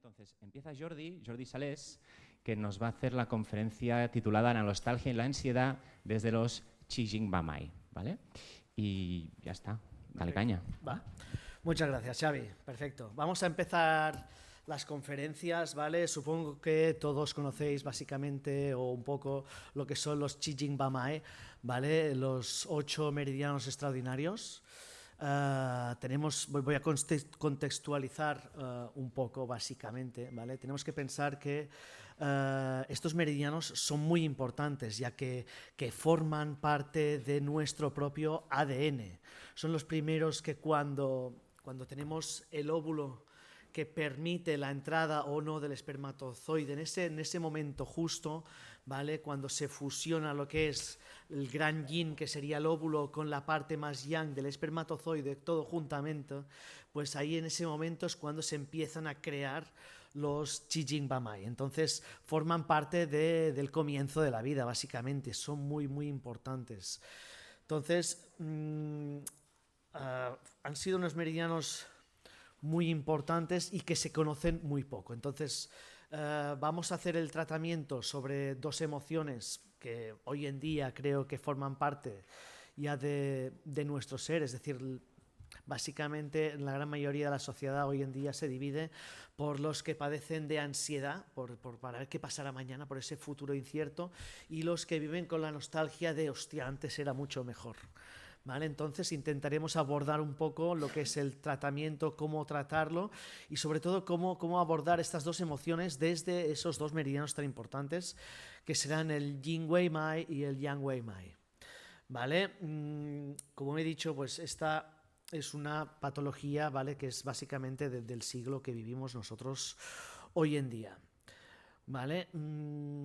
Entonces, empieza Jordi Salés, que nos va a hacer la conferencia titulada La nostalgia y la ansiedad desde los Chijing-Bamai, ¿vale? Y ya está, dale caña. Va. Muchas gracias, Xavi. Perfecto. Vamos a empezar las conferencias, ¿vale? Supongo que todos conocéis básicamente o un poco lo que son los Chijing-Bamai, ¿vale? Los 8 meridianos extraordinarios. Voy a contextualizar un poco básicamente, ¿vale? Tenemos que pensar que estos meridianos son muy importantes ya que forman parte de nuestro propio ADN. Son los primeros que cuando tenemos el óvulo que permite la entrada o no del espermatozoide en ese momento justo, ¿vale? Cuando se fusiona lo que es el gran yin, que sería el óvulo, con la parte más yang del espermatozoide, todo juntamente, pues ahí en ese momento es cuando se empiezan a crear los Chijing-Bamai. Entonces forman parte del comienzo de la vida, básicamente, son muy, muy importantes. Entonces, han sido unos meridianos muy importantes y que se conocen muy poco. Entonces, vamos a hacer el tratamiento sobre dos emociones que hoy en día creo que forman parte ya de nuestro ser, es decir, básicamente la gran mayoría de la sociedad hoy en día se divide por los que padecen de ansiedad, para ver qué pasará mañana, por ese futuro incierto, y los que viven con la nostalgia de, hostia, antes era mucho mejor. ¿Vale? Entonces intentaremos abordar un poco lo que es el tratamiento, cómo tratarlo y sobre todo cómo abordar estas dos emociones desde esos dos meridianos tan importantes que serán el Yin Wei Mai y el Yang Wei Mai. ¿Vale? Como he dicho, pues esta es una patología, ¿vale? Que es básicamente del siglo que vivimos nosotros hoy en día. ¿Vale?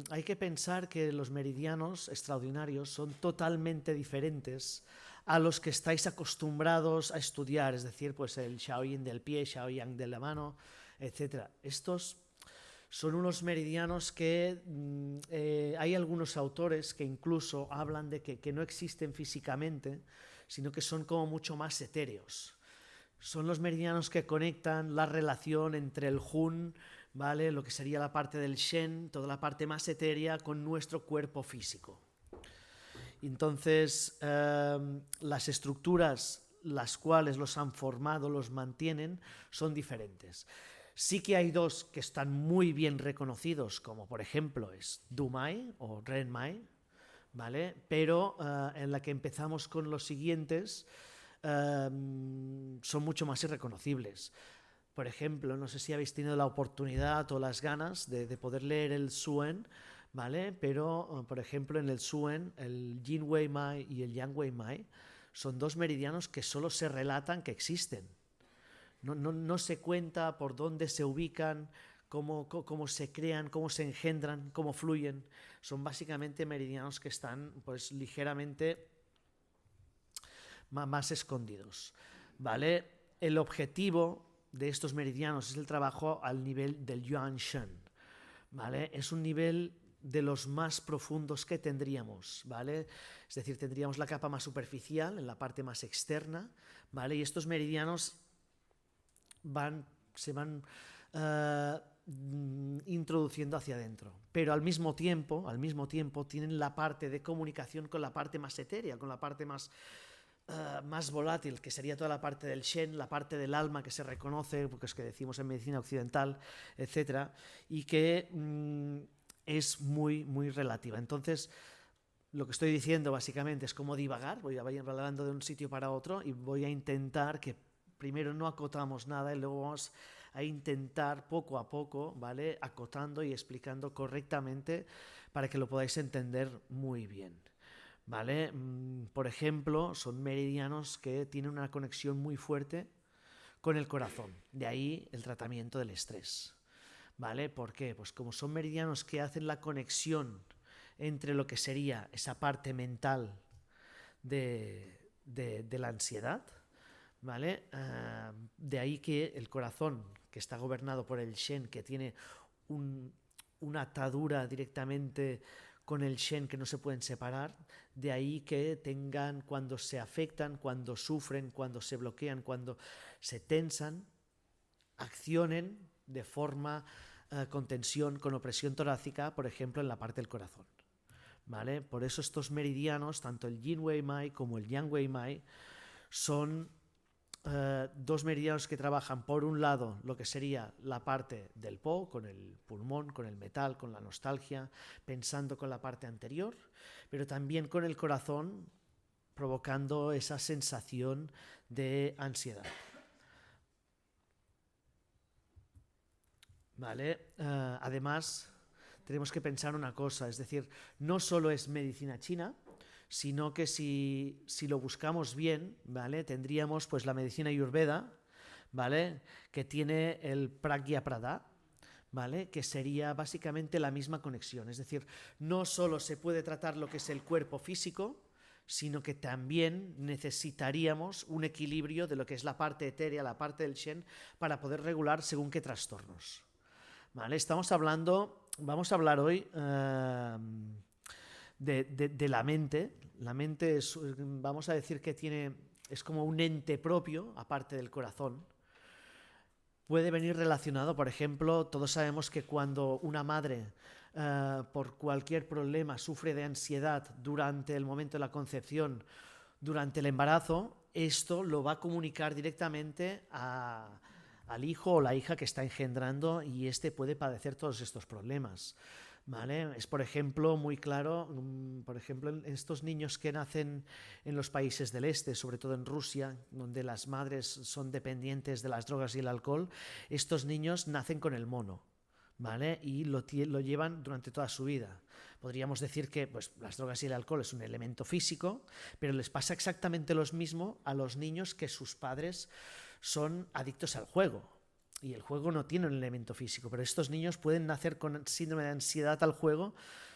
Hay que pensar que los meridianos extraordinarios son totalmente diferentes a los que estáis acostumbrados a estudiar, es decir, pues el Shaoyin del pie, Shaoyang de la mano, etc. Estos son unos meridianos que hay algunos autores que incluso hablan de que no existen físicamente, sino que son como mucho más etéreos. Son los meridianos que conectan la relación entre el Hun, ¿vale? Lo que sería la parte del Shen, toda la parte más etérea, con nuestro cuerpo físico. Entonces, las estructuras, las cuales los han formado, los mantienen, son diferentes. Sí que hay dos que están muy bien reconocidos, como por ejemplo es Dumai o Renmai, ¿vale? Pero en la que empezamos con los siguientes, son mucho más irreconocibles. Por ejemplo, no sé si habéis tenido la oportunidad o las ganas de poder leer el Suen, ¿vale? Pero, por ejemplo, en el Suen, el Yin Wei Mai y el Yang Wei Mai son dos meridianos que solo se relatan que existen. No se cuenta por dónde se ubican, cómo se crean, cómo se engendran, cómo fluyen. Son básicamente meridianos que están pues ligeramente más escondidos, ¿vale? El objetivo de estos meridianos es el trabajo al nivel del Yuan Shen, ¿vale? Es un nivel de los más profundos que tendríamos, ¿vale? Es decir, tendríamos la capa más superficial, en la parte más externa, ¿vale? Y estos meridianos se van introduciendo hacia adentro, pero al mismo tiempo tienen la parte de comunicación con la parte más etérea, con la parte más volátil, que sería toda la parte del Shen, la parte del alma que se reconoce, porque es que decimos en medicina occidental, etcétera, y que es muy, muy relativa. Entonces, lo que estoy diciendo básicamente es cómo divagar, voy hablando de un sitio para otro y voy a intentar que primero no acotamos nada y luego vamos a intentar poco a poco, ¿vale? Acotando y explicando correctamente para que lo podáis entender muy bien. ¿Vale? Por ejemplo, son meridianos que tienen una conexión muy fuerte con el corazón. De ahí el tratamiento del estrés. ¿Vale? ¿Por qué? Pues como son meridianos que hacen la conexión entre lo que sería esa parte mental de la ansiedad, ¿vale? De ahí que el corazón, que está gobernado por el Shen, que tiene una atadura directamente con el Shen que no se pueden separar, de ahí que tengan, cuando se afectan, cuando sufren, cuando se bloquean, cuando se tensan, accionen de forma con tensión, con opresión torácica, por ejemplo, en la parte del corazón. ¿Vale? Por eso estos meridianos, tanto el Yin Wei Mai como el Yang Wei Mai, son dos meridianos que trabajan por un lado lo que sería la parte del Po, con el pulmón, con el metal, con la nostalgia, pensando con la parte anterior, pero también con el corazón, provocando esa sensación de ansiedad. ¿Vale? Además, tenemos que pensar una cosa, es decir, no solo es medicina china, sino que si lo buscamos bien, ¿vale? Tendríamos pues la medicina ayurveda, ¿vale? Que tiene el pragya prada, ¿vale? Que sería básicamente la misma conexión, es decir, no solo se puede tratar lo que es el cuerpo físico, sino que también necesitaríamos un equilibrio de lo que es la parte etérea, la parte del Shen, para poder regular según qué trastornos. ¿Vale? Vamos a hablar hoy de la mente. La mente vamos a decir que es como un ente propio, aparte del corazón. Puede venir relacionado, por ejemplo, todos sabemos que cuando una madre por cualquier problema sufre de ansiedad durante el momento de la concepción, durante el embarazo, esto lo va a comunicar directamente al hijo o la hija que está engendrando y este puede padecer todos estos problemas. ¿Vale? Es, por ejemplo, muy claro, por ejemplo, en estos niños que nacen en los países del este, sobre todo en Rusia, donde las madres son dependientes de las drogas y el alcohol, estos niños nacen con el mono, ¿vale? Y lo llevan durante toda su vida. Podríamos decir que pues, las drogas y el alcohol es un elemento físico, pero les pasa exactamente lo mismo a los niños que sus padres son adictos al juego. Y el juego no tiene un elemento físico, pero estos niños pueden nacer con síndrome de ansiedad al juego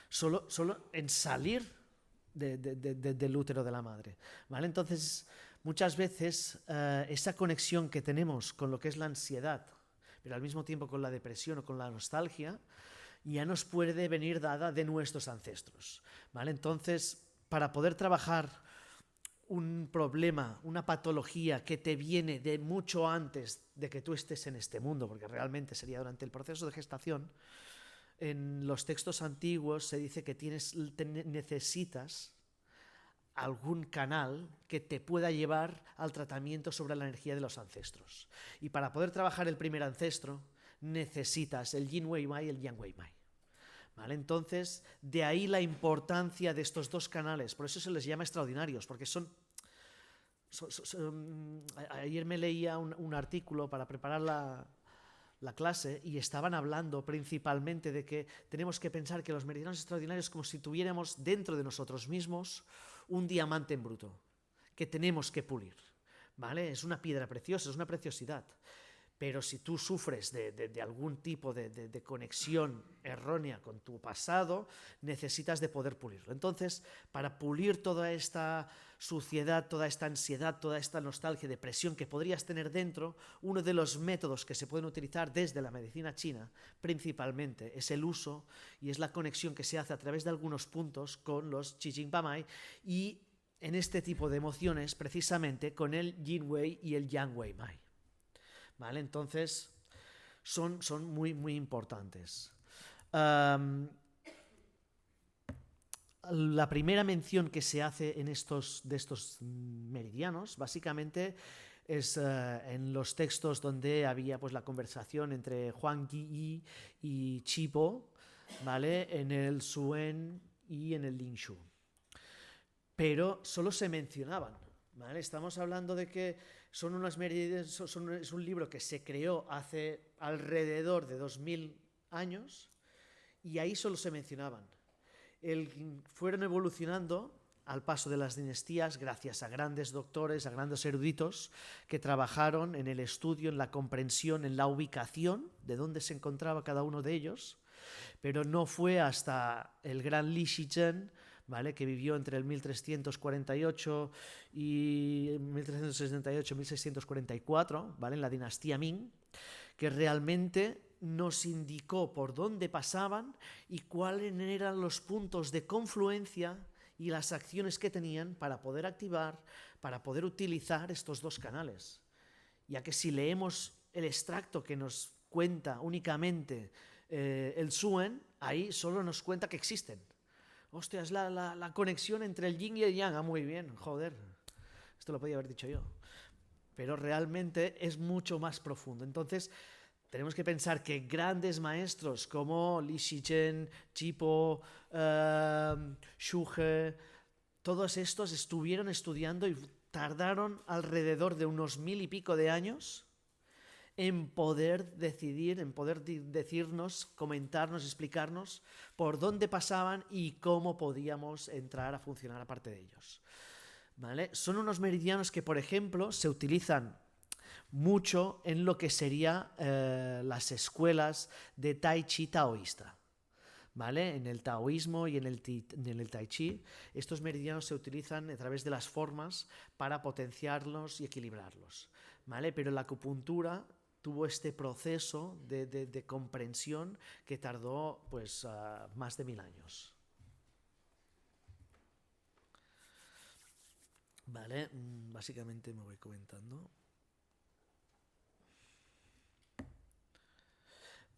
solo en salir del útero de la madre. ¿Vale? Entonces, muchas veces esa conexión que tenemos con lo que es la ansiedad, pero al mismo tiempo con la depresión o con la nostalgia, ya nos puede venir dada de nuestros ancestros. ¿Vale? Entonces, para poder trabajar un problema, una patología que te viene de mucho antes de que tú estés en este mundo, porque realmente sería durante el proceso de gestación, en los textos antiguos se dice que necesitas algún canal que te pueda llevar al tratamiento sobre la energía de los ancestros. Y para poder trabajar el primer ancestro, necesitas el Yin Wei Mai y el Yang Wei Mai. ¿Vale? Entonces, de ahí la importancia de estos dos canales, por eso se les llama extraordinarios, porque ayer me leía un artículo para preparar la clase y estaban hablando principalmente de que tenemos que pensar que los meridianos extraordinarios es como si tuviéramos dentro de nosotros mismos un diamante en bruto, que tenemos que pulir, ¿vale? Es una piedra preciosa, es una preciosidad. Pero si tú sufres de algún tipo de conexión errónea con tu pasado, necesitas de poder pulirlo. Entonces, para pulir toda esta suciedad, toda esta ansiedad, toda esta nostalgia, depresión que podrías tener dentro, uno de los métodos que se pueden utilizar desde la medicina china, principalmente, es el uso y es la conexión que se hace a través de algunos puntos con los Qijing Bamai y en este tipo de emociones, precisamente, con el Yin Wei y el Yang Wei Mai. ¿Vale? Entonces, son muy, muy importantes. La primera mención que se hace de estos meridianos, básicamente, es en los textos donde había pues, la conversación entre Huang Yi y Chipo, ¿vale? En el Suen y en el Lingshu. Pero solo se mencionaban. ¿Vale? Estamos hablando de que son unas meridianas, es un libro que se creó hace alrededor de 2000 años y ahí solo se mencionaban. Fueron evolucionando al paso de las dinastías gracias a grandes doctores, a grandes eruditos que trabajaron en el estudio, en la comprensión, en la ubicación de dónde se encontraba cada uno de ellos, pero no fue hasta el gran Li Shizhen, ¿vale? Que vivió entre el 1348 y 1368-1644, ¿vale? En la dinastía Ming, que realmente nos indicó por dónde pasaban y cuáles eran los puntos de confluencia y las acciones que tenían para poder activar, para poder utilizar estos dos canales. Ya que si leemos el extracto que nos cuenta únicamente el Zhuen, ahí solo nos cuenta que existen. Hostia, es la conexión entre el yin y el yang. Ah, muy bien, joder. Esto lo podía haber dicho yo. Pero realmente es mucho más profundo. Entonces, tenemos que pensar que grandes maestros como Li Shichen, Chipo, Shuge, todos estos estuvieron estudiando y tardaron alrededor de unos 1000 y pico de años en poder decidir, en poder decirnos, comentarnos, explicarnos por dónde pasaban y cómo podíamos entrar a funcionar aparte de ellos. ¿Vale? Son unos meridianos que, por ejemplo, se utilizan mucho en lo que serían las escuelas de Tai Chi taoísta. ¿Vale? En el taoísmo y en el tai chi, estos meridianos se utilizan a través de las formas para potenciarlos y equilibrarlos. ¿Vale? Pero la acupuntura tuvo este proceso de comprensión que tardó pues, más de 1000 años. Vale, básicamente me voy comentando.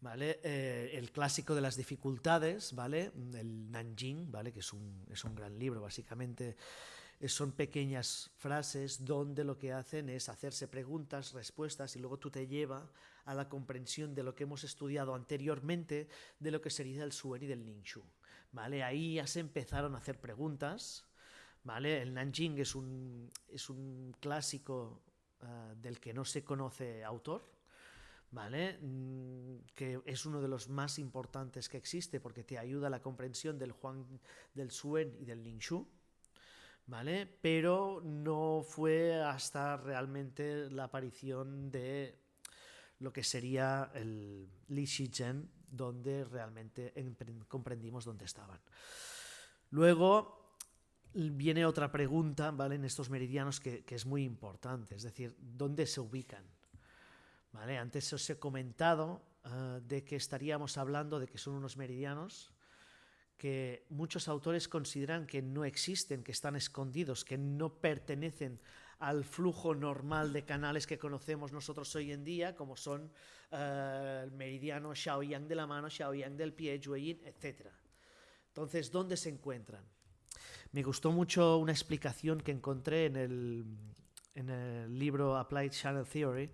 ¿Vale? El clásico de las dificultades, ¿vale? El Nanjing, ¿vale? Que es un gran libro, básicamente son pequeñas frases donde lo que hacen es hacerse preguntas, respuestas, y luego tú te lleva a la comprensión de lo que hemos estudiado anteriormente de lo que sería el Zhuen y del Ningxu, ¿vale? Ahí ya se empezaron a hacer preguntas, ¿vale? El Nanjing es un clásico del que no se conoce autor, ¿vale? Que es uno de los más importantes que existe porque te ayuda a la comprensión del Zhuen y del Ningxu, ¿vale? Pero no fue hasta realmente la aparición de lo que sería el Li Shichen donde realmente comprendimos dónde estaban. Luego viene otra pregunta, ¿vale? En estos meridianos que es muy importante, es decir, ¿dónde se ubican? ¿Vale? Antes os he comentado de que estaríamos hablando de que son unos meridianos que muchos autores consideran que no existen, que están escondidos, que no pertenecen al flujo normal de canales que conocemos nosotros hoy en día, como son el meridiano Xiaoyang de la mano, Xiaoyang del pie, Jueyin, etc. Entonces, ¿dónde se encuentran? Me gustó mucho una explicación que encontré en el libro Applied Channel Theory,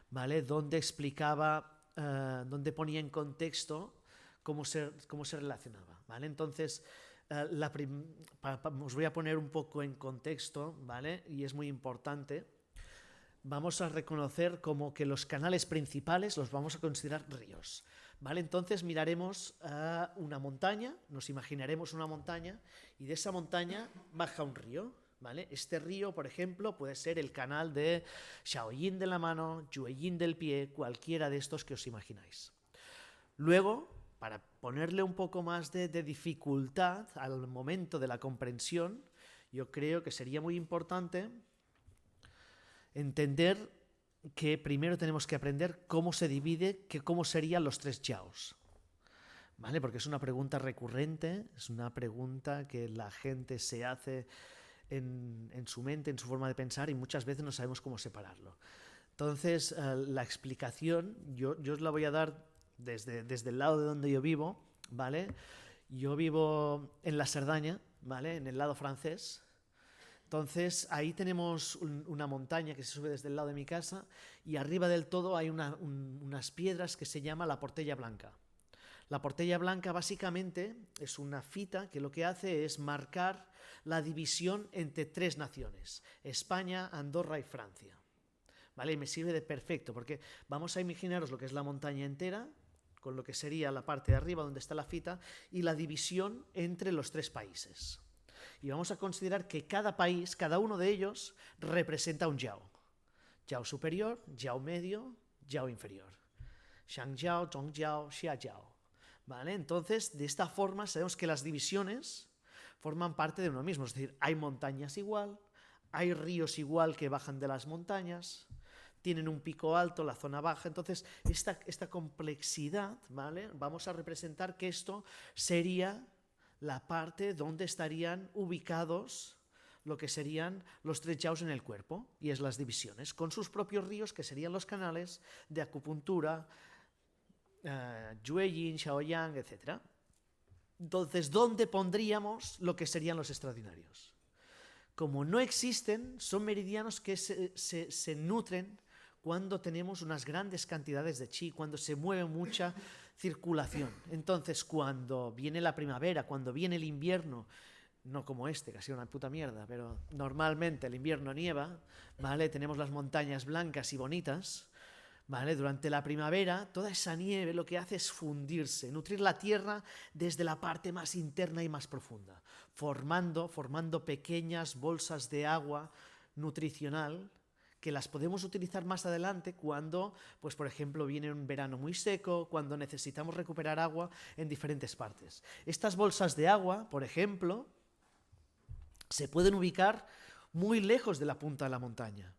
¿vale? Donde explicaba, donde ponía en contexto cómo se relacionaba, ¿vale? Entonces, os voy a poner un poco en contexto, ¿vale? Y es muy importante. Vamos a reconocer como que los canales principales los vamos a considerar ríos, ¿vale? Entonces miraremos una montaña, nos imaginaremos una montaña y de esa montaña baja un río, ¿vale? Este río, por ejemplo, puede ser el canal de Xiaoyin de la mano, Jueyin del pie, cualquiera de estos que os imagináis. Luego, para ponerle un poco más de dificultad al momento de la comprensión, yo creo que sería muy importante entender que primero tenemos que aprender cómo se divide, cómo serían los 3 yaos, ¿vale? Porque es una pregunta recurrente, es una pregunta que la gente se hace en su mente, en su forma de pensar, y muchas veces no sabemos cómo separarlo. Entonces, la explicación yo os la voy a dar desde el lado de donde yo vivo, ¿vale? Yo vivo en la Cerdaña, ¿vale? En el lado francés. Entonces, ahí tenemos una montaña que se sube desde el lado de mi casa y arriba del todo hay unas piedras que se llama la Portella Blanca. La Portella Blanca básicamente es una fita que lo que hace es marcar la división entre 3 naciones, España, Andorra y Francia. ¿Vale? Y me sirve de perfecto porque vamos a imaginaros lo que es la montaña entera, con lo que sería la parte de arriba donde está la fita y la división entre los 3 países. Y vamos a considerar que cada país, cada uno de ellos, representa un yao. Yao superior, yao medio, yao inferior. Shangyao, Zhongyao, Xiajiao. ¿Vale? Entonces, de esta forma sabemos que las divisiones forman parte de uno mismo. Es decir, hay montañas igual, hay ríos igual que bajan de las montañas, tienen un pico alto, la zona baja. Entonces, esta complejidad, ¿vale? Vamos a representar que esto sería la parte donde estarían ubicados lo que serían los 3 yaos en el cuerpo, y es las divisiones, con sus propios ríos, que serían los canales de acupuntura, Yue Yin, Xiao Yang, etc. Entonces, ¿dónde pondríamos lo que serían los extraordinarios? Como no existen, son meridianos que se nutren cuando tenemos unas grandes cantidades de chi, cuando se mueve mucha circulación. Entonces, cuando viene la primavera, cuando viene el invierno, no como este, que ha sido una puta mierda, pero normalmente el invierno nieva, ¿vale? Tenemos las montañas blancas y bonitas, ¿vale? Durante la primavera, toda esa nieve lo que hace es fundirse, nutrir la tierra desde la parte más interna y más profunda, formando pequeñas bolsas de agua nutricional que las podemos utilizar más adelante cuando, pues por ejemplo, viene un verano muy seco, cuando necesitamos recuperar agua en diferentes partes. Estas bolsas de agua, por ejemplo, se pueden ubicar muy lejos de la punta de la montaña,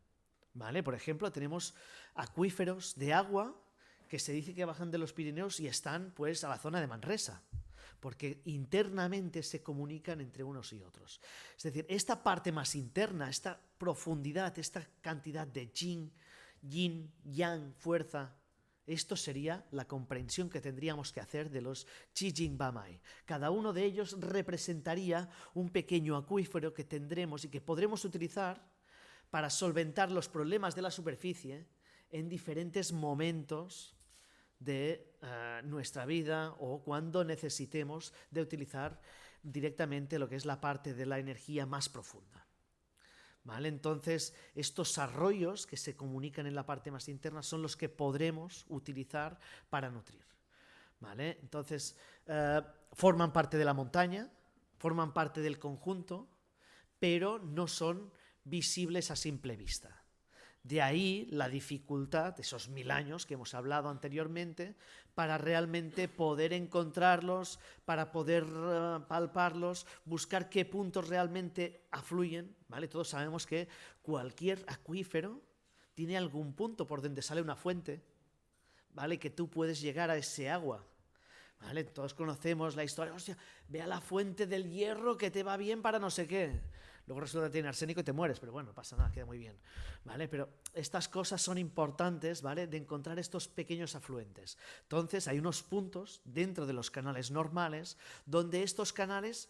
¿vale? Por ejemplo, tenemos acuíferos de agua que se dice que bajan de los Pirineos y están pues a la zona de Manresa, porque internamente se comunican entre unos y otros. Es decir, esta parte más interna, esta profundidad, esta cantidad de yin, yang, fuerza, esto sería la comprensión que tendríamos que hacer de los Qi Jing Ba Mai. Cada uno de ellos representaría un pequeño acuífero que tendremos y que podremos utilizar para solventar los problemas de la superficie en diferentes momentos de nuestra vida o cuando necesitemos de utilizar directamente lo que es la parte de la energía más profunda. ¿Vale? Entonces, estos arroyos que se comunican en la parte más interna son los que podremos utilizar para nutrir. ¿Vale? Entonces, forman parte de la montaña, forman parte del conjunto, pero no son visibles a simple vista. De ahí la dificultad, esos 1000 años que hemos hablado anteriormente, para realmente poder encontrarlos, para poder palparlos, buscar qué puntos realmente afluyen, ¿vale? Todos sabemos que cualquier acuífero tiene algún punto por donde sale una fuente, ¿vale? Que tú puedes llegar a ese agua, ¿vale? Todos conocemos la historia, hostia, ve a la fuente del hierro que te va bien para no sé qué. Luego resulta que tiene arsénico y te mueres, pero bueno, no pasa nada, queda muy bien, ¿vale? Pero estas cosas son importantes, ¿vale? De encontrar estos pequeños afluentes. Entonces, hay unos puntos dentro de los canales normales donde estos canales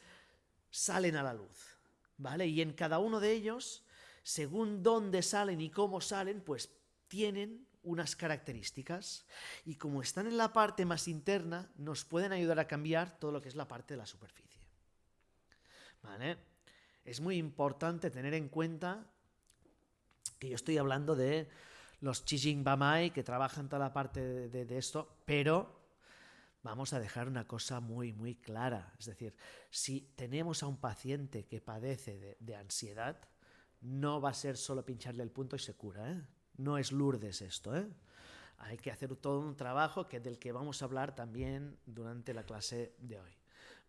salen a la luz, ¿vale? Y en cada uno de ellos, según dónde salen y cómo salen, pues tienen unas características y como están en la parte más interna, nos pueden ayudar a cambiar todo lo que es la parte de la superficie, ¿vale? Es muy importante tener en cuenta que yo estoy hablando de los Qi Jing Ba Mai que trabajan toda la parte de esto, pero vamos a dejar una cosa muy, muy clara. Es decir, si tenemos a un paciente que padece de ansiedad, no va a ser solo pincharle el punto y se cura, ¿eh? No es Lourdes esto, ¿eh? Hay que hacer todo un trabajo del que vamos a hablar también durante la clase de hoy.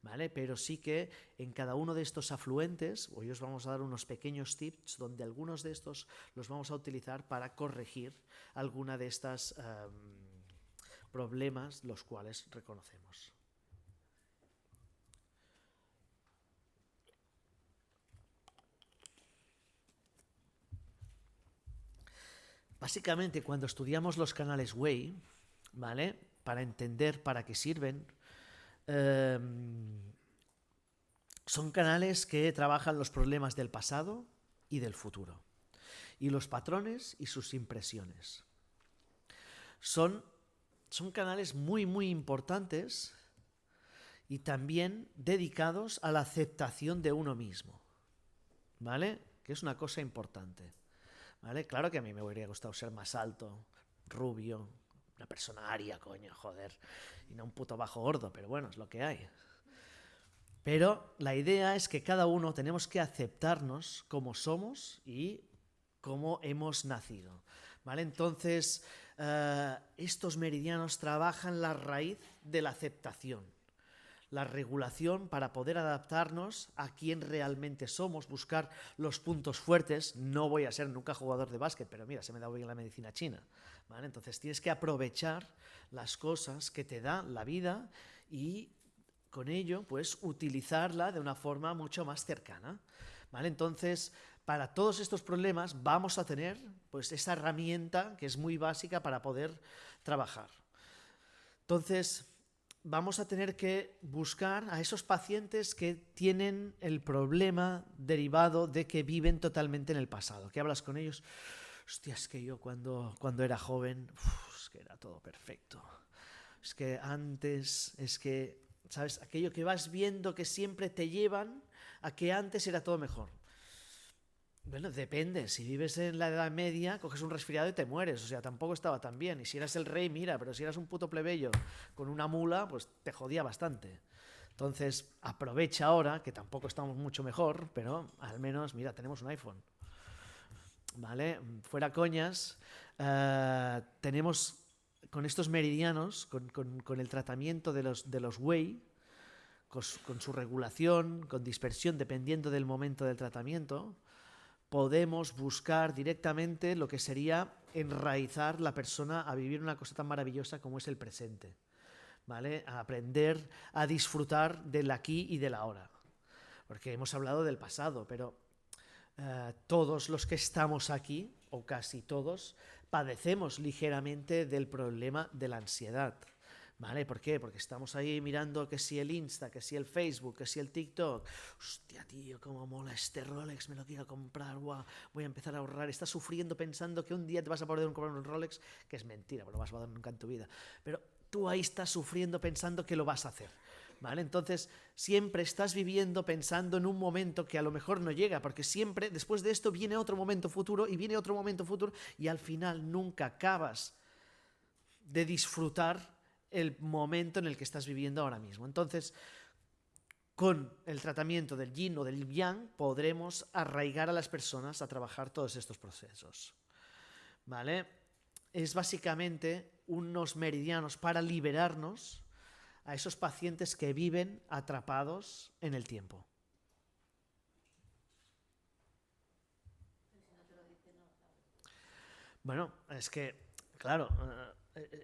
¿Vale? Pero sí que en cada uno de estos afluentes, hoy os vamos a dar unos pequeños tips donde algunos de estos los vamos a utilizar para corregir alguna de estas problemas los cuales reconocemos. Básicamente, cuando estudiamos los canales Wei, ¿vale? Para entender para qué sirven, son canales que trabajan los problemas del pasado y del futuro, y los patrones y sus impresiones. Son canales muy, muy importantes y también dedicados a la aceptación de uno mismo, ¿vale? Que es una cosa importante, ¿vale? Claro que a mí me hubiera gustado ser más alto, rubio, una persona aria, coño, joder, y no un puto bajo gordo, pero bueno, es lo que hay. Pero la idea es que cada uno tenemos que aceptarnos como somos y como hemos nacido, ¿vale? Entonces, estos meridianos trabajan la raíz de la aceptación, la regulación para poder adaptarnos a quién realmente somos, buscar los puntos fuertes. No voy a ser nunca jugador de básquet, pero mira, se me da bien la medicina china, ¿vale? Entonces tienes que aprovechar las cosas que te da la vida y con ello, pues, utilizarla de una forma mucho más cercana, ¿vale? Entonces, para todos estos problemas vamos a tener, pues, esa herramienta que es muy básica para poder trabajar. Entonces, vamos a tener que buscar a esos pacientes que tienen el problema derivado de que viven totalmente en el pasado. Que hablas con ellos, hostia, es que yo cuando era joven, es que era todo perfecto. Es que antes, es que, ¿sabes? Aquello que vas viendo que siempre te llevan a que antes era todo mejor. Bueno, depende. Si vives en la Edad Media, coges un resfriado y te mueres. O sea, tampoco estaba tan bien. Y si eras el rey, mira, pero si eras un puto plebeyo con una mula, pues te jodía bastante. Entonces, aprovecha ahora, que tampoco estamos mucho mejor, pero al menos, mira, tenemos un iPhone. ¿Vale? Fuera coñas, tenemos con estos meridianos, con el tratamiento de los Wei, con su regulación, con dispersión, dependiendo del momento del tratamiento, podemos buscar directamente lo que sería enraizar la persona a vivir una cosa tan maravillosa como es el presente, ¿vale? A aprender a disfrutar del aquí y del ahora. Porque hemos hablado del pasado, pero todos los que estamos aquí, o casi todos, padecemos ligeramente del problema de la ansiedad. ¿Vale? ¿Por qué? Porque estamos ahí mirando que si el Insta, que si el Facebook, que si el TikTok. Hostia, tío, cómo mola este Rolex, me lo quiero comprar, guau, voy a empezar a ahorrar. Estás sufriendo pensando que un día te vas a poder comprar un Rolex, que es mentira, porque no vas a poder nunca en tu vida. Pero tú ahí estás sufriendo pensando que lo vas a hacer. ¿Vale? Entonces, siempre estás viviendo pensando en un momento que a lo mejor no llega, porque siempre, después de esto, viene otro momento futuro y viene otro momento futuro y al final nunca acabas de disfrutar el momento en el que estás viviendo ahora mismo. Entonces, con el tratamiento del yin o del yang, podremos arraigar a las personas a trabajar todos estos procesos. ¿Vale? Es básicamente unos meridianos para liberarnos a esos pacientes que viven atrapados en el tiempo. Bueno, es que, claro,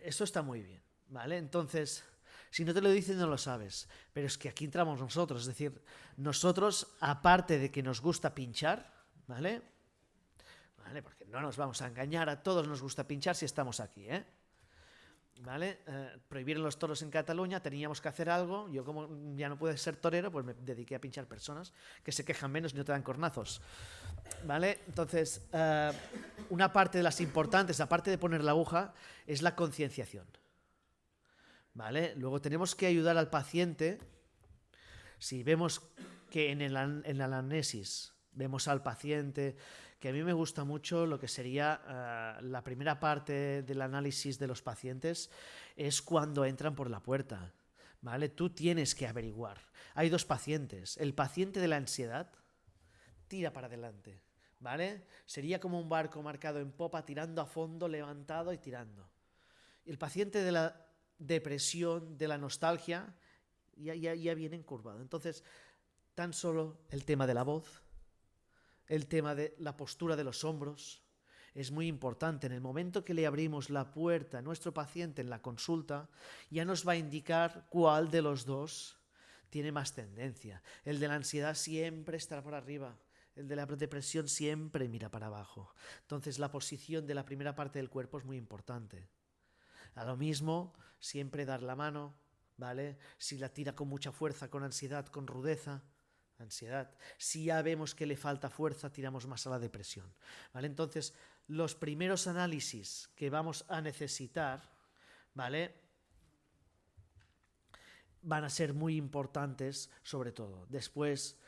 eso está muy bien, ¿vale? Entonces, si no te lo dicen, no lo sabes. Pero es que aquí entramos nosotros, es decir, nosotros, aparte de que nos gusta pinchar, ¿vale? ¿Vale? Porque no nos vamos a engañar, a todos nos gusta pinchar si estamos aquí, ¿eh? ¿Vale? Prohibieron los toros en Cataluña, teníamos que hacer algo. Yo, como ya no pude ser torero, pues me dediqué a pinchar personas que se quejan menos y no te dan cornazos. ¿Vale? Entonces, una parte de las importantes, aparte de poner la aguja, es la concienciación. ¿Vale? Luego tenemos que ayudar al paciente. Si vemos que en la anamnesis vemos al paciente, que a mí me gusta mucho lo que sería la primera parte del análisis de los pacientes, es cuando entran por la puerta. ¿Vale? Tú tienes que averiguar. Hay dos pacientes. El paciente de la ansiedad tira para adelante. ¿Vale? Sería como un barco marcado en popa, tirando a fondo, levantado y tirando. El paciente de la depresión, de la nostalgia, ya viene encurvado. Entonces, tan solo el tema de la voz, el tema de la postura de los hombros, es muy importante. En el momento que le abrimos la puerta a nuestro paciente en la consulta, ya nos va a indicar cuál de los dos tiene más tendencia. El de la ansiedad siempre estará por arriba. El de la depresión siempre mira para abajo. Entonces, la posición de la primera parte del cuerpo es muy importante. A lo mismo, siempre dar la mano, ¿vale? Si la tira con mucha fuerza, con ansiedad, con rudeza, ansiedad. Si ya vemos que le falta fuerza, tiramos más a la depresión, ¿vale? Entonces, los primeros análisis que vamos a necesitar, ¿vale?, van a ser muy importantes, sobre todo. Después,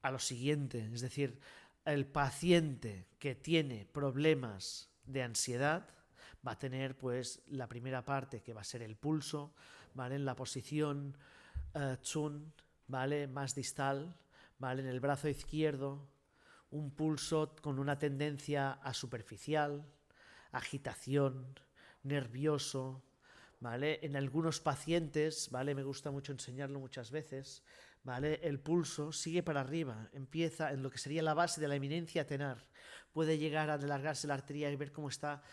a lo siguiente, es decir, el paciente que tiene problemas de ansiedad va a tener, pues, la primera parte, que va a ser el pulso, ¿vale?, en la posición Chun, ¿vale?, más distal, ¿vale?, en el brazo izquierdo, un pulso con una tendencia a superficial, agitación, nervioso, ¿vale? En algunos pacientes, ¿vale?, me gusta mucho enseñarlo muchas veces, ¿vale?, el pulso sigue para arriba, empieza en lo que sería la base de la eminencia tenar, puede llegar a alargarse la arteria y ver cómo está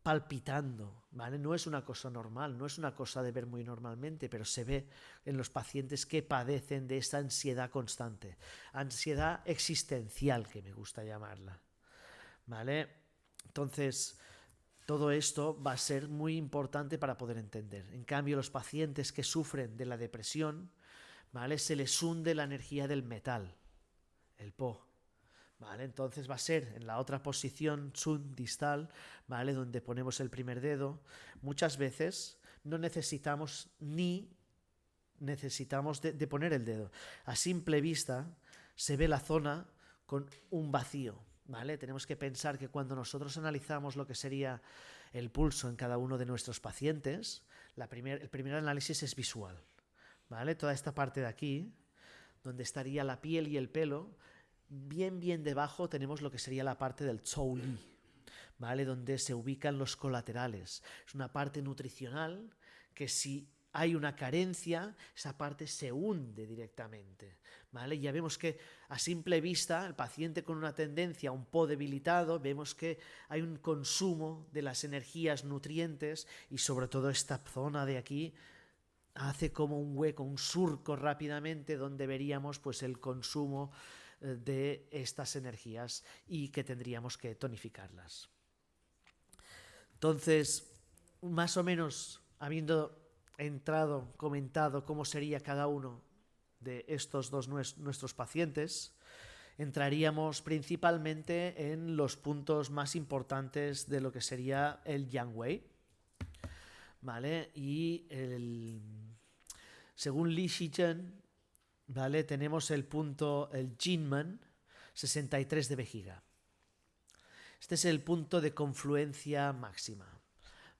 palpitando, ¿vale? No es una cosa normal, no es una cosa de ver muy normalmente, pero se ve en los pacientes que padecen de esta ansiedad constante, ansiedad existencial, que me gusta llamarla, ¿vale? Entonces, Todo esto va a ser muy importante para poder entender. En cambio, los pacientes que sufren de la depresión, ¿vale? Se les hunde la energía del metal, el Po. ¿Vale? Entonces va a ser en la otra posición, Tsun distal, ¿vale? Donde ponemos el primer dedo. Muchas veces no necesitamos de poner el dedo. A simple vista se ve la zona con un vacío, ¿vale? Tenemos que pensar que cuando nosotros analizamos lo que sería el pulso en cada uno de nuestros pacientes, el primer análisis es visual, ¿vale? Toda esta parte de aquí, donde estaría la piel y el pelo, bien debajo tenemos lo que sería la parte del Zhou Li, ¿vale? Donde se ubican los colaterales. Es una parte nutricional que si hay una carencia, esa parte se hunde directamente, ¿vale? Ya vemos que a simple vista, el paciente con una tendencia un Po debilitado, vemos que hay un consumo de las energías nutrientes y sobre todo esta zona de aquí hace como un hueco, un surco rápidamente donde veríamos pues el consumo de estas energías y que tendríamos que tonificarlas. Entonces, más o menos, habiendo comentado cómo sería cada uno de estos dos nuestros pacientes, entraríamos principalmente en los puntos más importantes de lo que sería el Yang Wei, ¿vale? Y según Li Shizhen, ¿vale? Tenemos el punto, el Jinmen 63 de vejiga. Este es el punto de confluencia máxima,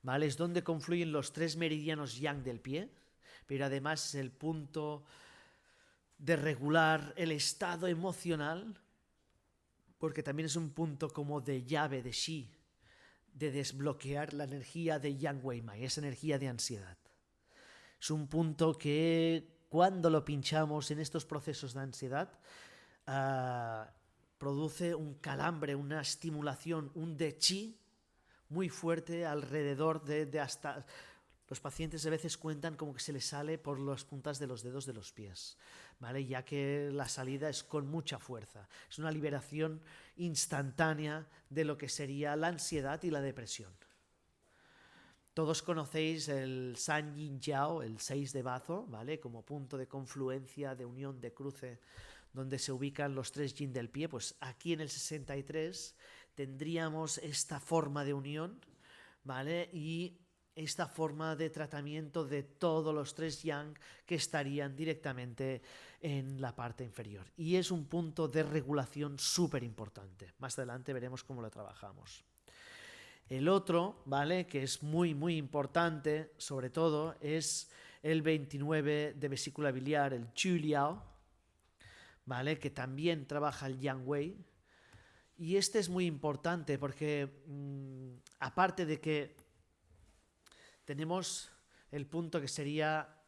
¿vale? Es donde confluyen los 3 meridianos yang del pie, pero además es el punto de regular el estado emocional, porque también es un punto como de llave de Shi, de desbloquear la energía de Yang Wei Mai, esa energía de ansiedad. Es un punto que cuando lo pinchamos en estos procesos de ansiedad, produce un calambre, una estimulación, un de chi muy fuerte alrededor de hasta... Los pacientes a veces cuentan como que se les sale por las puntas de los dedos de los pies, ¿vale? Ya que la salida es con mucha fuerza. Es una liberación instantánea de lo que sería la ansiedad y la depresión. Todos conocéis el San Yin Jiao, el 6 de bazo, ¿vale? Como punto de confluencia, de unión, de cruce, donde se ubican los 3 yin del pie. Pues aquí en el 63 tendríamos esta forma de unión, ¿vale? Y esta forma de tratamiento de todos los 3 yang que estarían directamente en la parte inferior. Y es un punto de regulación súper importante. Más adelante veremos cómo lo trabajamos. El otro, ¿vale? Que es muy importante, sobre todo, es el 29 de vesícula biliar, el Chu Liao, ¿vale? Que también trabaja el Yang Wei. Y este es muy importante porque, aparte de que tenemos el punto que sería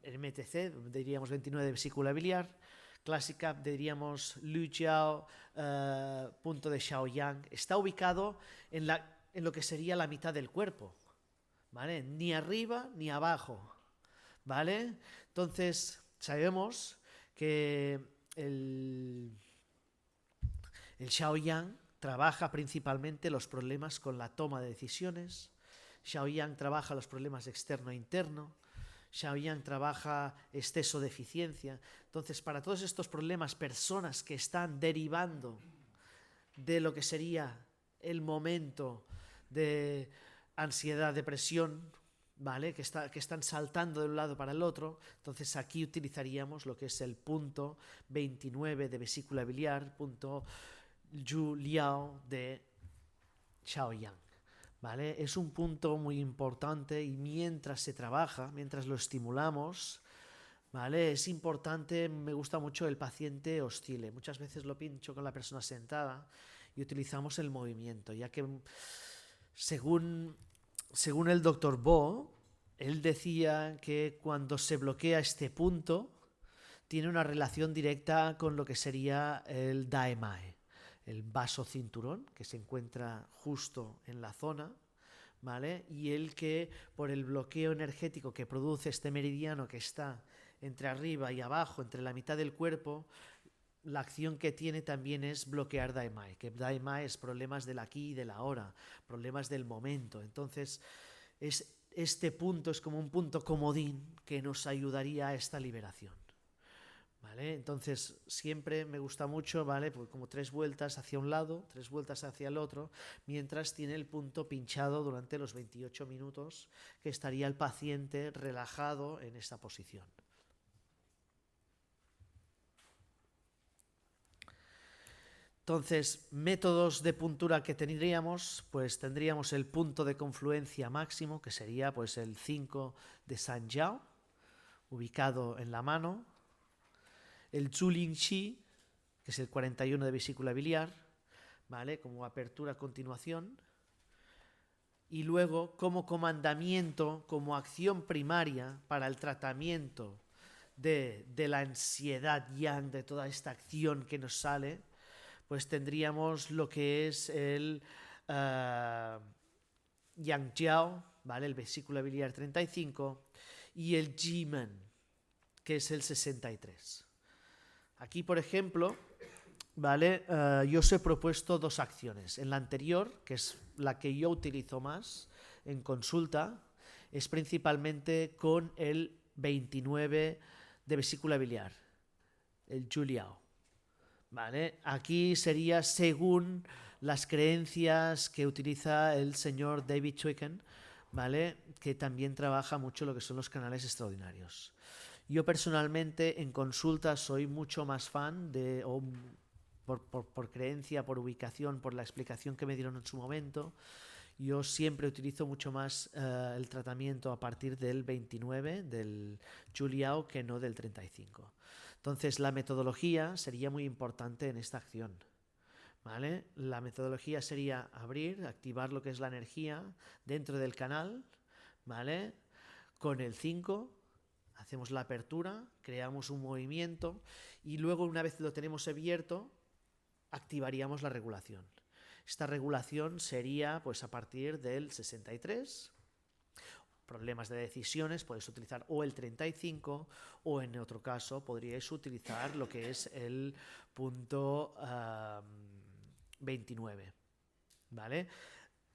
el MTC, diríamos 29 de vesícula biliar, clásica, diríamos Lu Jiao, punto de Shaoyang, está ubicado en lo que sería la mitad del cuerpo, ¿vale? Ni arriba ni abajo, ¿vale? Entonces, sabemos que el Shaoyang trabaja principalmente los problemas con la toma de decisiones, Shaoyang trabaja los problemas externo e interno, Shaoyang trabaja exceso de eficiencia. Entonces, para todos estos problemas, personas que están derivando de lo que sería el momento de ansiedad, depresión, ¿vale? Que están saltando de un lado para el otro, entonces aquí utilizaríamos lo que es el punto 29 de vesícula biliar, punto Yu Liao de Shaoyang. ¿Vale? Es un punto muy importante y mientras se trabaja, mientras lo estimulamos, ¿vale? Es importante, me gusta mucho el paciente oscile. Muchas veces lo pincho con la persona sentada y utilizamos el movimiento, ya que según el doctor Bo, él decía que cuando se bloquea este punto tiene una relación directa con lo que sería el Daemae, el vaso cinturón, que se encuentra justo en la zona, ¿vale? Y el que por el bloqueo energético que produce este meridiano que está entre arriba y abajo, entre la mitad del cuerpo, la acción que tiene también es bloquear Dai Mai, que Dai Mai es problemas del aquí y del ahora, problemas del momento. Entonces, este punto es como un punto comodín que nos ayudaría a esta liberación. ¿Vale? Entonces, siempre me gusta mucho, ¿vale? Pues como 3 vueltas hacia un lado, 3 vueltas hacia el otro, mientras tiene el punto pinchado durante los 28 minutos, que estaría el paciente relajado en esta posición. Entonces, métodos de puntura que tendríamos, pues tendríamos el punto de confluencia máximo, que sería pues el 5 de San Jiao, ubicado en la mano, el Zhuling Qi, que es el 41 de vesícula biliar, ¿vale? Como apertura a continuación, y luego como comandamiento, como acción primaria para el tratamiento de la ansiedad yang, de toda esta acción que nos sale, pues tendríamos lo que es el Yang Jiao, ¿vale? El vesícula biliar 35, y el Jimen, que es el 63. Aquí, por ejemplo, ¿vale? Yo os he propuesto 2 acciones. En la anterior, que es la que yo utilizo más en consulta, es principalmente con el 29 de vesícula biliar, el Juliao. ¿Vale? Aquí sería según las creencias que utiliza el señor David Chwicken, ¿vale? Que también trabaja mucho lo que son los canales extraordinarios. Yo personalmente en consulta soy mucho más fan de, por creencia, por ubicación, por la explicación que me dieron en su momento, yo siempre utilizo mucho más el tratamiento a partir del 29, del Juliao, que no del 35. Entonces, la metodología sería muy importante en esta acción, ¿vale? La metodología sería abrir, activar lo que es la energía dentro del canal, ¿vale? Con el 5 hacemos la apertura, creamos un movimiento y luego, una vez lo tenemos abierto, activaríamos la regulación. Esta regulación sería pues a partir del 63. Problemas de decisiones, podéis utilizar o el 35 o en otro caso podríais utilizar lo que es el punto 29, ¿vale?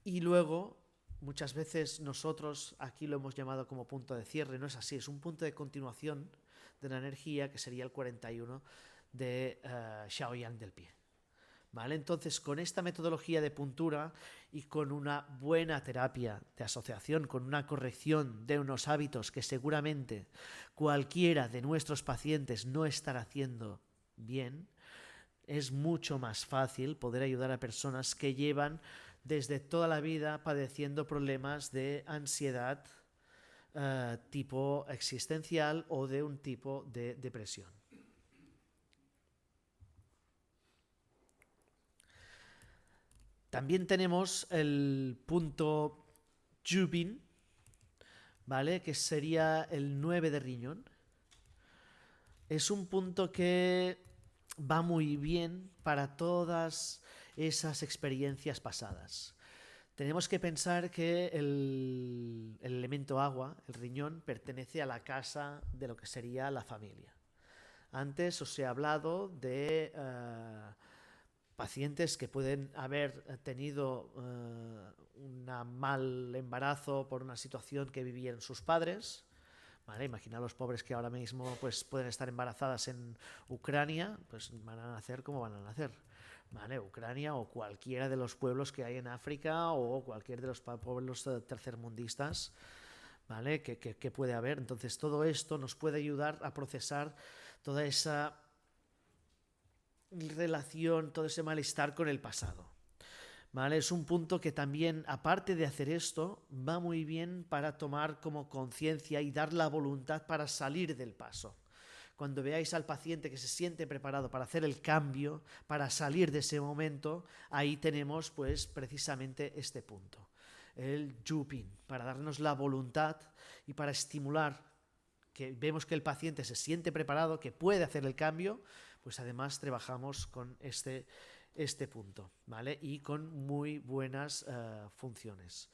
Y luego, muchas veces nosotros aquí lo hemos llamado como punto de cierre, no es así, es un punto de continuación de la energía que sería el 41 de Shaoyang del pie. ¿Vale? Entonces, con esta metodología de puntura y con una buena terapia de asociación, con una corrección de unos hábitos que seguramente cualquiera de nuestros pacientes no estará haciendo bien, es mucho más fácil poder ayudar a personas que llevan desde toda la vida padeciendo problemas de ansiedad tipo existencial o de un tipo de depresión. También tenemos el punto Jubin, ¿vale? Que sería el 9 de riñón. Es un punto que va muy bien para todas esas experiencias pasadas. Tenemos que pensar que el elemento agua, el riñón, pertenece a la casa de lo que sería la familia. Antes os he hablado de pacientes que pueden haber tenido un mal embarazo por una situación que vivían sus padres, ¿vale? Imagina los pobres que ahora mismo pues, pueden estar embarazadas en Ucrania, pues van a nacer como van a nacer, ¿vale? Ucrania o cualquiera de los pueblos que hay en África o cualquier de los pueblos tercermundistas, ¿vale? que puede haber. Entonces todo esto nos puede ayudar a procesar toda esa relación, todo ese malestar con el pasado, ¿vale? Es un punto que también, aparte de hacer esto, va muy bien para tomar como conciencia y dar la voluntad para salir del paso. Cuando veáis al paciente que se siente preparado para hacer el cambio, para salir de ese momento, ahí tenemos pues precisamente este punto, el Jupin, para darnos la voluntad y para estimular que vemos que el paciente se siente preparado, que puede hacer el cambio, pues además trabajamos con este punto, ¿vale? Y con muy buenas funciones.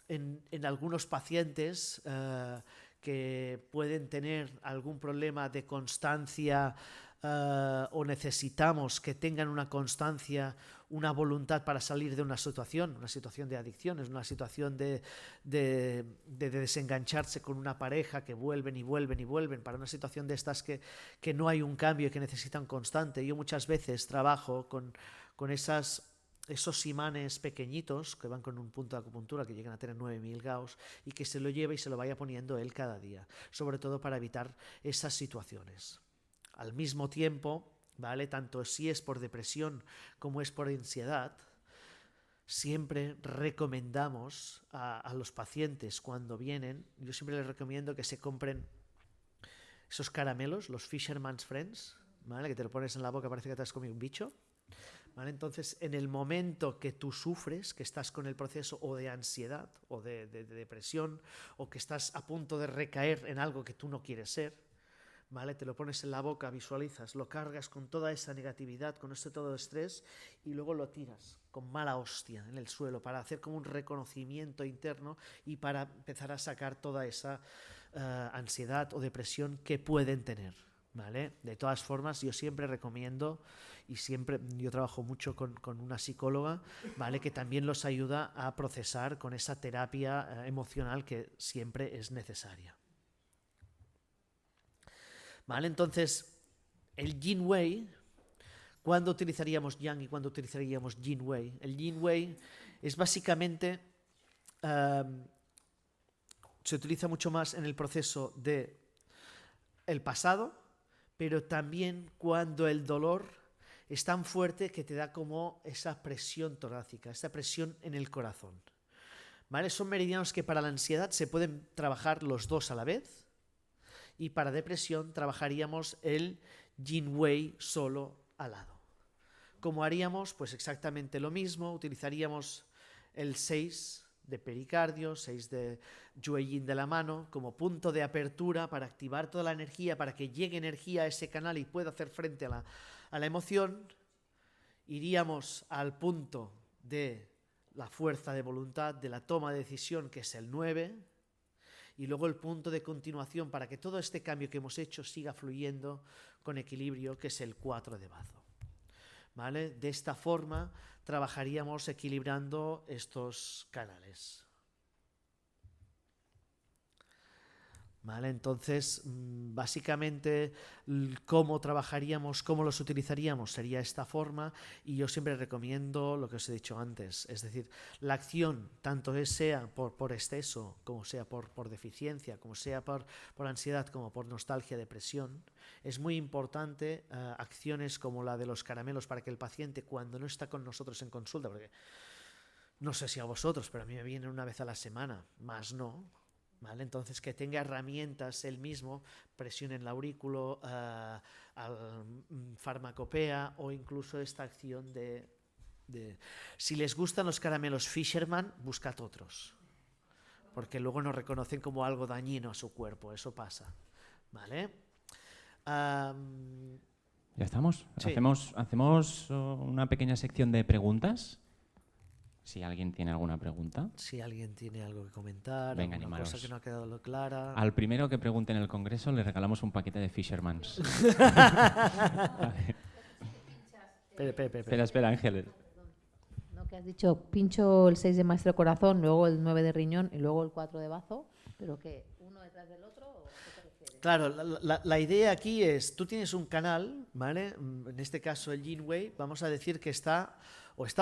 En algunos pacientes que pueden tener algún problema de constancia o necesitamos que tengan una constancia, una voluntad para salir de una situación de adicciones, una situación de desengancharse con una pareja, que vuelven y vuelven y vuelven, para una situación de estas que no hay un cambio y que necesitan constante. Yo muchas veces trabajo con esos imanes pequeñitos que van con un punto de acupuntura que llegan a tener 9000 Gauss y que se lo lleva y se lo vaya poniendo él cada día, sobre todo para evitar esas situaciones. Al mismo tiempo, ¿vale? Tanto si es por depresión como es por ansiedad, siempre recomendamos a los pacientes cuando vienen, yo siempre les recomiendo que se compren esos caramelos, los Fisherman's Friends, ¿vale? Que te lo pones en la boca, parece que te has comido un bicho. ¿Vale? Entonces, en el momento que tú sufres, que estás con el proceso o de ansiedad o de depresión, o que estás a punto de recaer en algo que tú no quieres ser, ¿vale? Te lo pones en la boca, visualizas, lo cargas con toda esa negatividad, con todo estrés, y luego lo tiras con mala hostia en el suelo para hacer como un reconocimiento interno y para empezar a sacar toda esa ansiedad o depresión que pueden tener, ¿vale? De todas formas, yo siempre recomiendo, y siempre yo trabajo mucho con una psicóloga, ¿vale? Que también los ayuda a procesar con esa terapia emocional que siempre es necesaria. ¿Vale? Entonces, el Yin Wei, ¿cuándo utilizaríamos Yang y cuándo utilizaríamos Yin Wei? El Yin Wei es básicamente, se utiliza mucho más en el proceso de el pasado, pero también cuando el dolor es tan fuerte que te da como esa presión torácica, esa presión en el corazón. ¿Vale? Son meridianos que para la ansiedad se pueden trabajar los dos a la vez. Y para depresión trabajaríamos el Yin Wei solo al lado. ¿Cómo haríamos? Pues exactamente lo mismo. Utilizaríamos el 6 de pericardio, 6 de Yue Yin de la mano, como punto de apertura para activar toda la energía, para que llegue energía a ese canal y pueda hacer frente a la emoción. Iríamos al punto de la fuerza de voluntad, de la toma de decisión, que es el 9. Y luego el punto de continuación para que todo este cambio que hemos hecho siga fluyendo con equilibrio, que es el 4 de bazo. ¿Vale? De esta forma trabajaríamos equilibrando estos canales. ¿Vale? Entonces, básicamente, cómo trabajaríamos, cómo los utilizaríamos, sería esta forma, y yo siempre recomiendo lo que os he dicho antes, es decir, la acción, tanto sea por exceso, como sea por deficiencia, como sea por ansiedad, como por nostalgia, depresión, es muy importante acciones como la de los caramelos para que el paciente, cuando no está con nosotros en consulta, porque no sé si a vosotros, pero a mí me vienen una vez a la semana, más no, ¿vale? Entonces, que tenga herramientas él mismo, presión en el aurículo, farmacopea, o incluso esta acción de... Si les gustan los caramelos Fisherman, buscad otros, porque luego nos reconocen como algo dañino a su cuerpo, eso pasa, ¿vale? ¿Ya estamos? Sí. ¿Hacemos una pequeña sección de preguntas? Si alguien tiene alguna pregunta. Si alguien tiene algo que comentar, venga, alguna animaros. cosa que no ha quedado clara. Al primero que pregunte en el congreso le regalamos un paquete de Fishermans. Espera, Ángel. No, que has dicho, pincho el 6 de maestro corazón, luego el 9 de riñón y luego el 4 de bazo, pero que uno detrás del otro, ¿o qué te refieres? Claro, la idea aquí es, tú tienes un canal, ¿vale? En este caso el Yin Wei, vamos a decir que está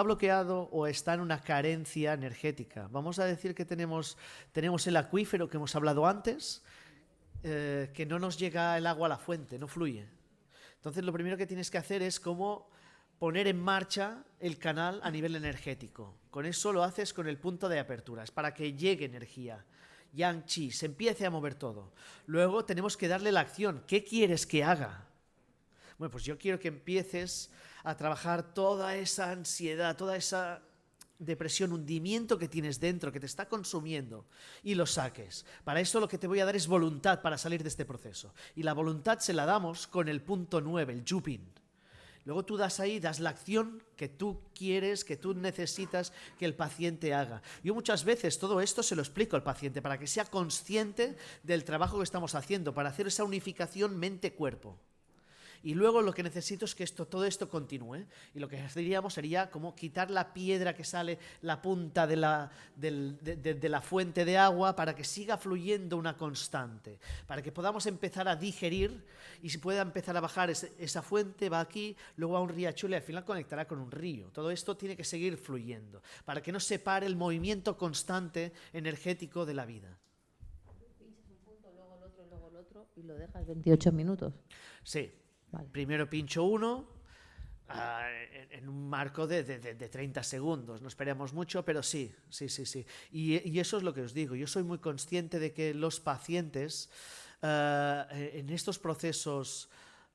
bloqueado o está en una carencia energética. Vamos a decir que tenemos el acuífero que hemos hablado antes, que no nos llega el agua a la fuente, no fluye. Entonces lo primero que tienes que hacer es como poner en marcha el canal a nivel energético. Con eso lo haces con el punto de apertura, es para que llegue energía. Yang Chi, se empiece a mover todo. Luego tenemos que darle la acción. ¿Qué quieres que haga? Bueno, pues yo quiero que empieces a trabajar toda esa ansiedad, toda esa depresión, hundimiento que tienes dentro, que te está consumiendo, y lo saques. Para eso lo que te voy a dar es voluntad para salir de este proceso. Y la voluntad se la damos con el punto 9, el Yupin. Luego tú das la acción que tú quieres, que tú necesitas que el paciente haga. Yo muchas veces todo esto se lo explico al paciente para que sea consciente del trabajo que estamos haciendo, para hacer esa unificación mente-cuerpo. Y luego lo que necesito es que todo esto continúe. Y lo que diríamos sería como quitar la piedra que sale, la punta de la fuente de agua, para que siga fluyendo una constante, para que podamos empezar a digerir y se pueda empezar a bajar esa fuente, va aquí, luego a un riachuelo y al final conectará con un río. Todo esto tiene que seguir fluyendo, para que no se pare el movimiento constante energético de la vida. Pinchas un punto, luego el otro y lo dejas 28 minutos. Sí, Vale. primero pincho uno en un marco de 30 segundos. No esperemos mucho, pero sí. Y eso es lo que os digo. Yo soy muy consciente de que los pacientes en estos procesos,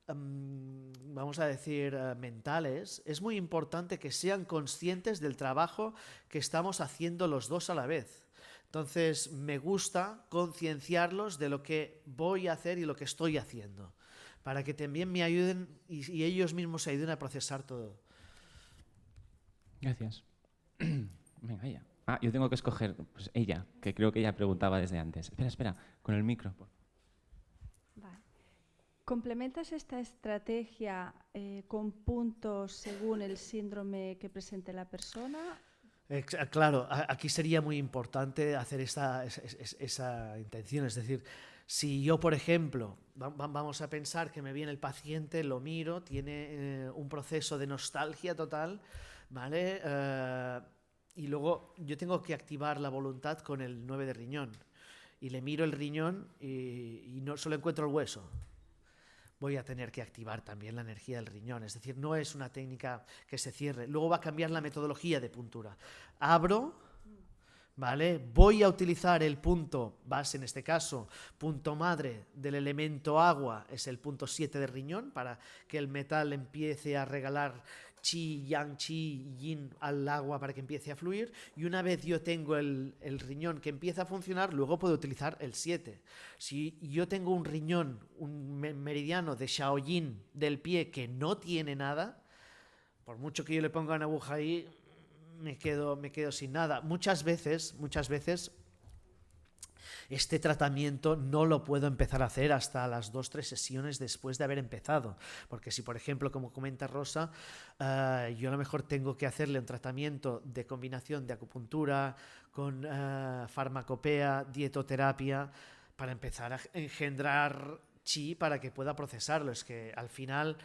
vamos a decir, mentales, es muy importante que sean conscientes del trabajo que estamos haciendo los dos a la vez. Entonces, me gusta concienciarlos de lo que voy a hacer y lo que estoy haciendo, para que también me ayuden y ellos mismos se ayuden a procesar todo. Gracias. Venga, ella. Yo tengo que escoger, pues ella, que creo que ella preguntaba desde antes. Espera, con el micro. Vale. ¿Complementas esta estrategia con puntos según el síndrome que presente la persona? Claro, aquí sería muy importante hacer esa intención. Es decir, si yo, por ejemplo, vamos a pensar que me viene el paciente, lo miro, tiene un proceso de nostalgia total, ¿vale? Y luego yo tengo que activar la voluntad con el 9 de riñón. Y le miro el riñón y no solo encuentro el hueso. Voy a tener que activar también la energía del riñón. Es decir, no es una técnica que se cierre. Luego va a cambiar la metodología de puntura. Abro, ¿vale? Voy a utilizar el punto base, en este caso, punto madre del elemento agua, es el punto 7 de riñón, para que el metal empiece a regalar chi, yang, chi, yin al agua para que empiece a fluir. Y una vez yo tengo el riñón que empieza a funcionar, luego puedo utilizar el 7. Si yo tengo un riñón, un meridiano de Shaoyin del pie que no tiene nada, por mucho que yo le ponga una aguja ahí, me quedo sin nada. Muchas veces este tratamiento no lo puedo empezar a hacer hasta las 2-3 sesiones después de haber empezado, porque si, por ejemplo, como comenta Rosa, yo a lo mejor tengo que hacerle un tratamiento de combinación de acupuntura con farmacopea, dietoterapia, para empezar a engendrar chi para que pueda procesarlo. Es que al final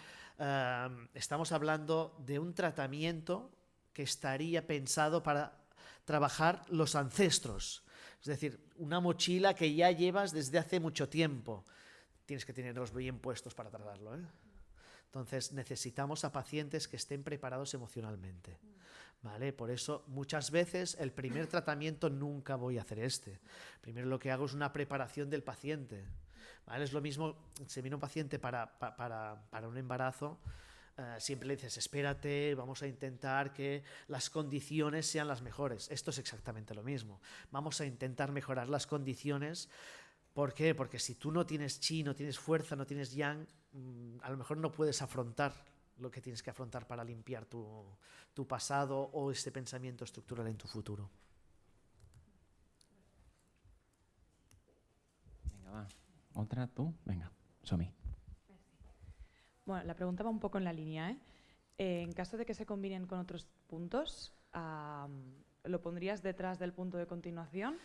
estamos hablando de un tratamiento que estaría pensado para trabajar los ancestros. Es decir, una mochila que ya llevas desde hace mucho tiempo. Tienes que tenerlos bien puestos para tratarlo, ¿eh? Entonces necesitamos a pacientes que estén preparados emocionalmente, ¿vale? Por eso muchas veces el primer tratamiento nunca voy a hacer este. Primero lo que hago es una preparación del paciente, ¿vale? Es lo mismo, si viene un paciente para un embarazo, siempre le dices, espérate, vamos a intentar que las condiciones sean las mejores. Esto es exactamente lo mismo. Vamos a intentar mejorar las condiciones. ¿Por qué? Porque si tú no tienes chi, no tienes fuerza, no tienes yang, a lo mejor no puedes afrontar lo que tienes que afrontar para limpiar tu pasado o este pensamiento estructural en tu futuro. Venga, va. ¿Otra tú? Venga, Somi. Bueno, la pregunta va un poco en la línea, ¿eh? En caso de que se combinen con otros puntos, ¿lo pondrías detrás del punto de continuación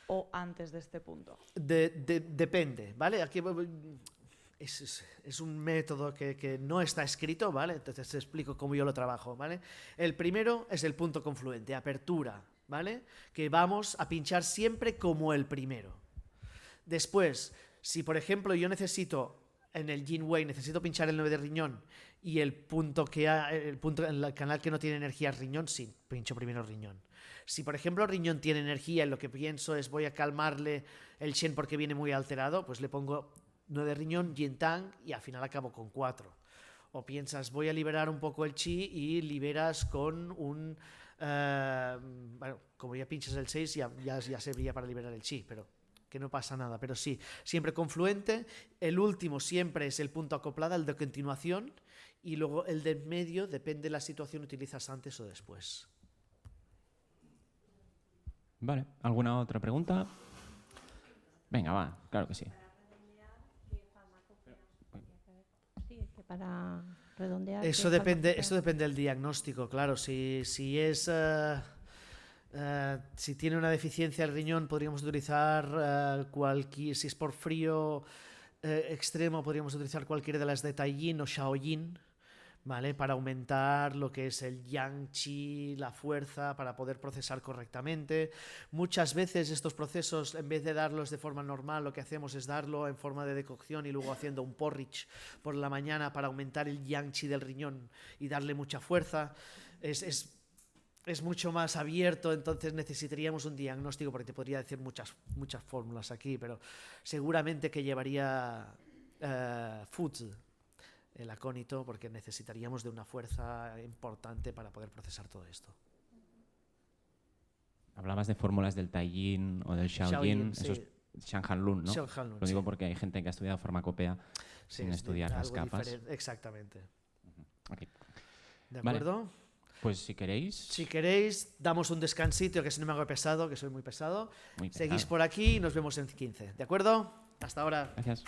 o antes de este punto? Depende, ¿vale? Aquí es un método que no está escrito, ¿vale? Entonces te explico cómo yo lo trabajo, ¿vale? El primero es el punto confluente, apertura, ¿vale? Que vamos a pinchar siempre como el primero. Después, si por ejemplo yo necesito en el Yin Wei, necesito pinchar el 9 de riñón y el punto en el canal que no tiene energía es riñón, sí, pincho primero riñón. Si por ejemplo riñón tiene energía y lo que pienso es voy a calmarle el Shen porque viene muy alterado, pues le pongo 9 de riñón, Yin Tang y al final acabo con 4. O piensas voy a liberar un poco el Chi y liberas con un... bueno, como ya pinchas el 6 ya serviría para liberar el Chi, pero... que no pasa nada, pero sí, siempre confluente. El último siempre es el punto acoplado, el de continuación, y luego el de medio, depende de la situación, utilizas antes o después. Vale, ¿alguna otra pregunta? Venga, va, claro que sí. Sí, es que para redondear. Eso ¿qué depende, farmacopeas? eso depende del diagnóstico, claro. Si tiene una deficiencia del riñón, podríamos utilizar si es por frío extremo, podríamos utilizar cualquiera de las de Taiying o Shaoyin, ¿vale? Para aumentar lo que es el yang qi, la fuerza, para poder procesar correctamente. Muchas veces estos procesos, en vez de darlos de forma normal, lo que hacemos es darlo en forma de decocción y luego haciendo un porridge por la mañana para aumentar el yang qi del riñón y darle mucha fuerza. Es mucho más abierto, entonces necesitaríamos un diagnóstico, porque te podría decir muchas fórmulas aquí, pero seguramente que llevaría food, el acónito, porque necesitaríamos de una fuerza importante para poder procesar todo esto. Hablabas de fórmulas del Taiying o del Shaoyin, Shaoyin, eso es Shanhan-Lun, ¿no? Shanhan-Lun, Lo digo sí. porque hay gente que ha estudiado farmacopea Sí, sin es estudiar las algo capas. diferente, exactamente. Ok. ¿De Vale. acuerdo? Pues si queréis... Si queréis, damos un descansito, que si no me hago pesado, que soy muy pesado. Muy Seguís pesado. por aquí y nos vemos en 15. ¿De acuerdo? Hasta ahora. Gracias.